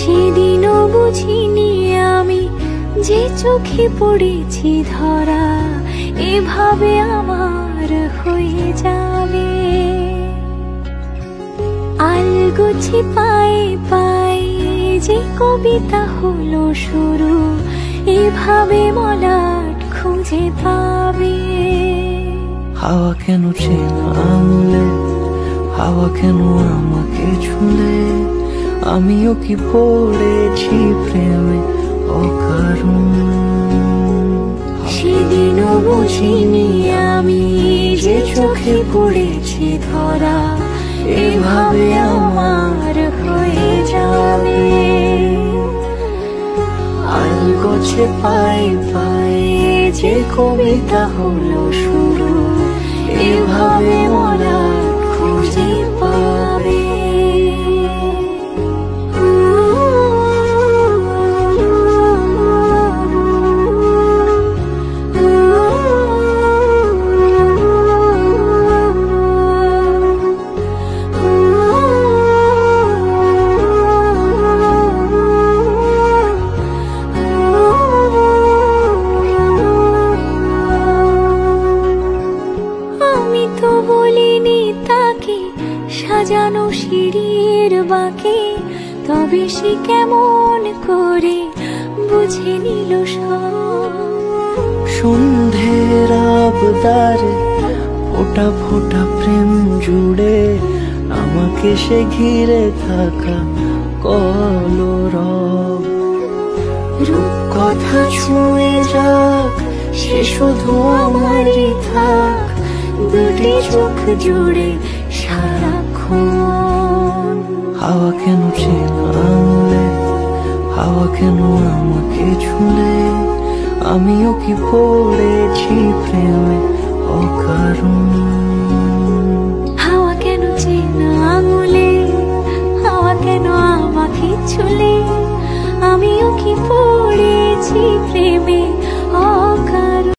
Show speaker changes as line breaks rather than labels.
সেদিনও বুঝিনি আমি যে চোখে পড়েছি ধরা এভাবে আমার হয়ে যাবে। আলগোছে পায়ে পায়ে যে কবিতা হলো শুরু এভাবে মলাট খুঁজে পাবে।
হাওয়া কেন চেনা আঙুলে, হাওয়া কেন আমাকে ছুলে, আমিও কি পড়েছি প্রেমে অকারণ।
সেদিনও বুঝিনি আমি যে চোখে পড়েছি ধরা এভাবে আমার হয়ে যাবে।
আলগোছে পায়ে পায়ে যে কবিতা হলো শুরু
এভাবে মলাট খুঁজে পাবে। আমি তো বলিনি তাকে সাজানো সিঁড়ির বাঁকে, তবে সে কেমন করে বুঝে নিল সব।
সন্ধ্যের আবদারে ফোটা ফোটা প্রেম জুড়ে আমাকে সে ঘিরে থাকা কলরব।
রূপকথা ছুঁয়ে যাক সে শুধু আমারই থাক, দুটি চোখ জুড়ে সারাক্ষণ।
হাওয়া কেন চেনা আঙুলে, হাওয়া কেন আমাকে ছুলে, আমিও কি পড়েছি প্রেমে অকারণ।
হাওয়া কেন চেনা আঙুলে, হাওয়া কেন আমাকে ছুলে, আমিও কি পড়েছি প্রেমে